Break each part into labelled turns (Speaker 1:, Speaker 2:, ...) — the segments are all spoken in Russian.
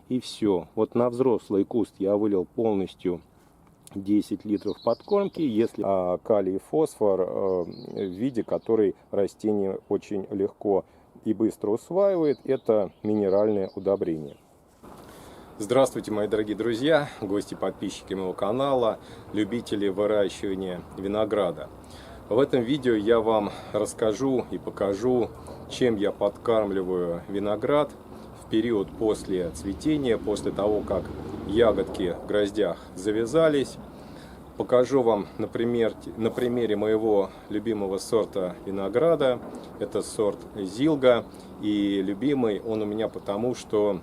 Speaker 1: и все. Вот на взрослый куст я вылил полностью 10 литров подкормки, если калий и фосфор в виде, который растение очень легко и быстро усваивает, это минеральное удобрение. Здравствуйте, мои дорогие друзья, гости, подписчики моего канала, любители выращивания винограда. В этом видео я вам расскажу и покажу, чем я подкармливаю виноград в период после цветения, после того, как ягодки в гроздях завязались. Покажу вам на примере моего любимого сорта винограда. Это сорт Зилга. И любимый он у меня потому, что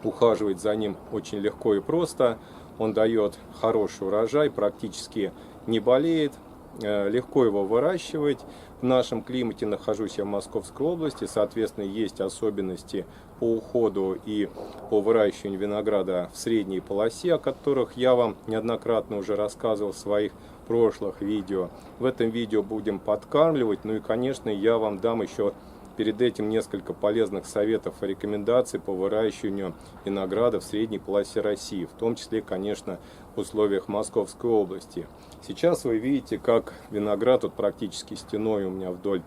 Speaker 1: ухаживать за ним очень легко и просто. Он дает хороший урожай, практически не болеет. Легко его выращивать. В нашем климате нахожусь я в Московской области, соответственно, есть особенности по уходу и по выращиванию винограда в средней полосе, о которых я вам неоднократно уже рассказывал в своих прошлых видео. В этом видео будем подкармливать, ну и, конечно, я вам дам еще перед этим несколько полезных советов и рекомендаций по выращиванию винограда в средней полосе России, в том числе, конечно, в условиях Московской области. Сейчас вы видите, как виноград вот практически стеной у меня вдоль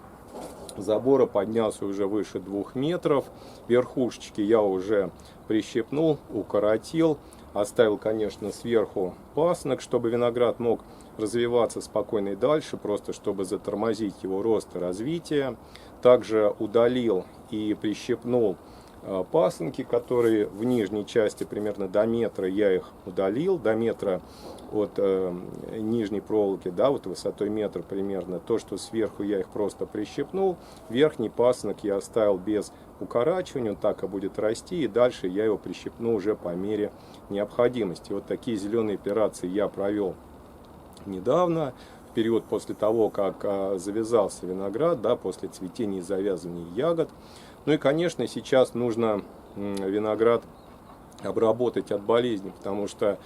Speaker 1: забора поднялся уже выше 2 метров. Верхушечки я уже прищепнул, укоротил. Оставил, конечно, сверху пасынок, чтобы виноград мог развиваться спокойно и дальше, просто чтобы затормозить его рост и развитие. Также удалил и прищепнул пасынки, которые в нижней части примерно до метра я их удалил, до метра от нижней проволоки, да, вот высотой метр примерно. То, что сверху я их просто прищепнул, верхний пасынок я оставил без укорачивания, он так и будет расти, и дальше я его прищепну уже по мере необходимости. Вот такие зеленые операции я провел недавно, в период после того, как завязался виноград, да, после цветения и завязывания ягод. Ну и, конечно, сейчас нужно виноград обработать от болезней, потому что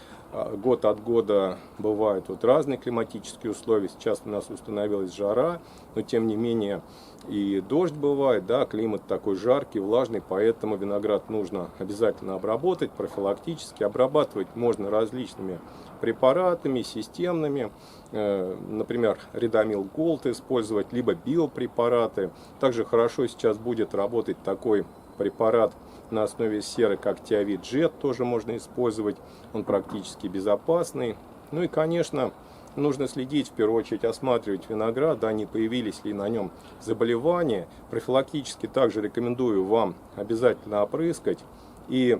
Speaker 1: год от года бывают вот разные климатические условия. Сейчас у нас установилась жара, но тем не менее и дождь бывает, да, климат такой жаркий, влажный, поэтому виноград нужно обязательно обработать профилактически. Обрабатывать можно различными препаратами, системными, например, Редамил Голд использовать, либо биопрепараты. Также хорошо сейчас будет работать такой препарат на основе серы, как Тиавит Джет, тоже можно использовать, он практически безопасный. Ну и, конечно, нужно следить, в первую очередь осматривать виноград, да, не появились ли на нем заболевания. Профилактически также рекомендую вам обязательно опрыскать. И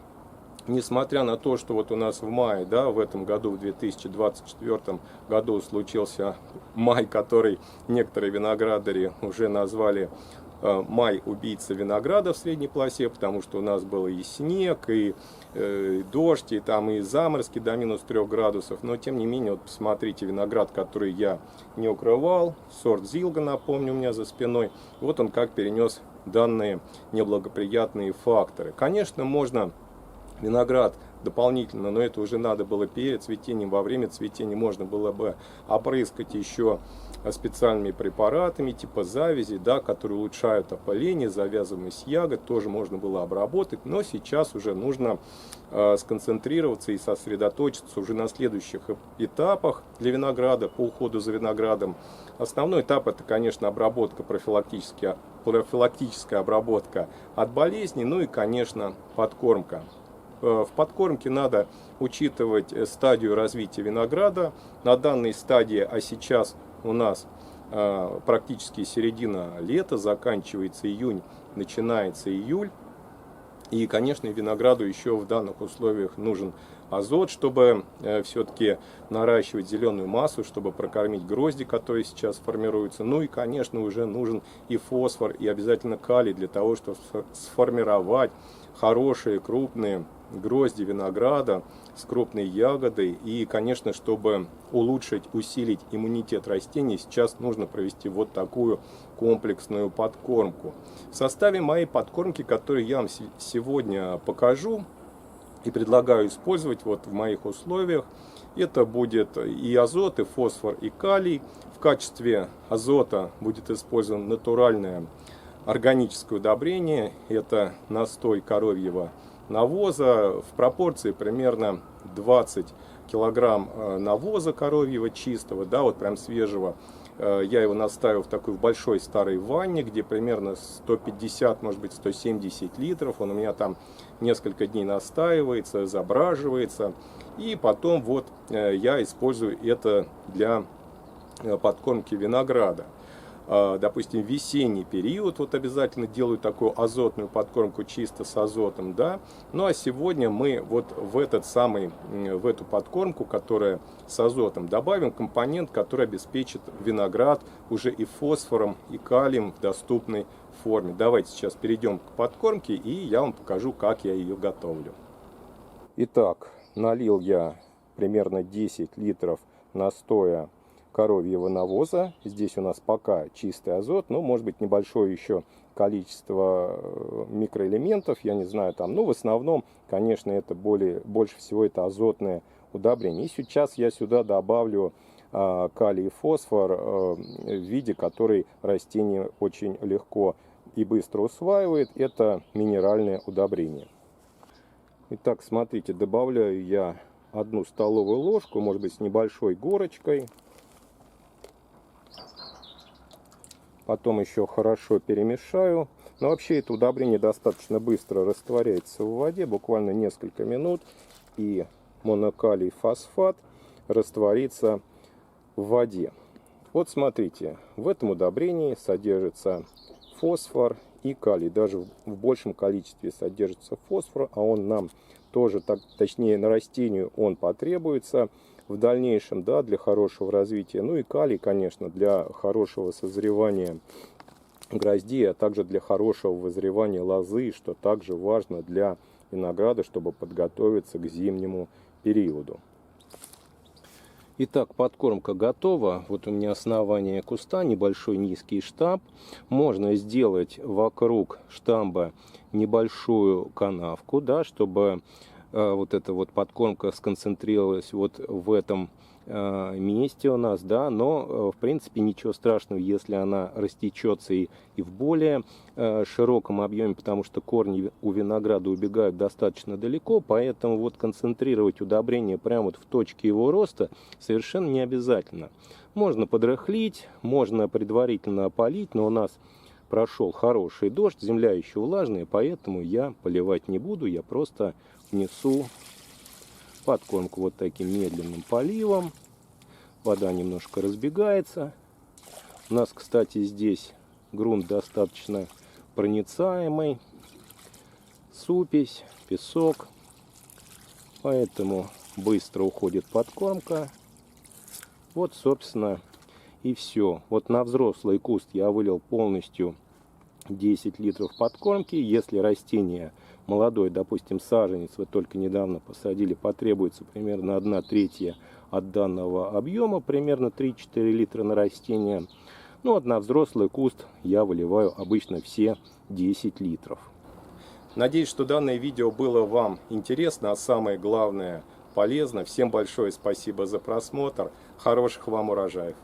Speaker 1: несмотря на то, что вот у нас в мае, да, в этом году, в 2024 году случился май, который некоторые виноградари уже назвали май убийца винограда в средней полосе, потому что у нас был и снег, и дождь, и там и заморозки до минус 3 градусов. Но тем не менее, вот посмотрите, виноград, который я не укрывал, сорт Зилга, напомню, у меня за спиной, вот он как перенес данные неблагоприятные факторы. Конечно, можно виноград дополнительно, но это уже надо было перед цветением, во время цветения можно было бы опрыскать еще специальными препаратами типа завязи, да, которые улучшают опыление, завязываемость ягод, тоже можно было обработать, но сейчас уже нужно сконцентрироваться и сосредоточиться уже на следующих этапах для винограда, по уходу за виноградом. Основной этап — это, конечно, обработка, профилактическая обработка от болезней, ну и, конечно, подкормка. В подкормке надо учитывать стадию развития винограда. На данной стадии, а сейчас у нас практически середина лета, заканчивается июнь, начинается июль. И, конечно, винограду еще в данных условиях нужен азот, чтобы все-таки наращивать зеленую массу, чтобы прокормить грозди, которые сейчас формируются. Ну и, конечно, уже нужен и фосфор, и обязательно калий для того, чтобы сформировать хорошие крупные грозди винограда с крупной ягодой. И, конечно, чтобы улучшить, усилить иммунитет растений, сейчас нужно провести вот такую комплексную подкормку. В составе моей подкормки, которую я вам сегодня покажу и предлагаю использовать вот в моих условиях, это будет и азот, и фосфор, и калий. В качестве азота будет использовано натуральное органическое удобрение. Это настой коровьего навоза в пропорции примерно 20 килограмм навоза коровьего чистого, да, вот прям свежего. Я его наставил в такой большой старой ванне, где примерно 150, может быть 170 литров. Он у меня там несколько дней настаивается, забраживается. И потом вот я использую это для подкормки винограда. Допустим, весенний период, вот обязательно делаю такую азотную подкормку чисто с азотом, да. Ну а сегодня мы вот в эту подкормку, которая с азотом, добавим компонент, который обеспечит виноград уже и фосфором, и калием в доступной форме. Давайте сейчас перейдем к подкормке, и я вам покажу, как я ее готовлю. Итак, налил я примерно 10 литров настоя коровьего навоза. Здесь у нас пока чистый азот, но может быть небольшое еще количество микроэлементов, я не знаю там, но в основном, конечно, это больше всего это азотное удобрение. И сейчас я сюда добавлю калий и фосфор в виде, который растение очень легко и быстро усваивает. Это минеральное удобрение. Итак, смотрите, добавляю я 1 столовую ложку, может быть с небольшой горочкой. Потом еще хорошо перемешаю. Но вообще это удобрение достаточно быстро растворяется в воде, буквально несколько минут. И монокалий фосфат растворится в воде. Вот смотрите, в этом удобрении содержится фосфор и калий. Даже в большем количестве содержится фосфор, а он нам тоже, точнее на растению он потребуется в дальнейшем, да, для хорошего развития. Ну и калий, конечно, для хорошего созревания гроздей, а также для хорошего вызревания лозы, что также важно для винограда, чтобы подготовиться к зимнему периоду. Итак, подкормка готова. Вот у меня основание куста, небольшой низкий штамб. Можно сделать вокруг штамба небольшую канавку, да, чтобы вот эта вот подкормка сконцентрировалась вот в этом месте у нас, да, но в принципе ничего страшного, если она растечется и в более широком объеме, потому что корни у винограда убегают достаточно далеко, поэтому вот концентрировать удобрение прямо вот в точке его роста совершенно не обязательно. Можно подрыхлить, можно предварительно опалить, но у нас прошел хороший дождь, земля еще влажная, поэтому я поливать не буду, я просто внесу подкормку вот таким медленным поливом. Вода немножко разбегается. У нас, кстати, здесь грунт достаточно проницаемый. Супесь, песок. Поэтому быстро уходит подкормка. Вот, собственно, и все. Вот на взрослый куст я вылил полностью 10 литров подкормки. Если растение молодой, допустим, саженец, вы только недавно посадили, потребуется примерно 1/3 от данного объема, примерно 3-4 литра на растение. Ну вот на взрослый куст я выливаю обычно все 10 литров. Надеюсь, что данное видео было вам интересно, а самое главное полезно. Всем большое спасибо за просмотр. Хороших вам урожаев!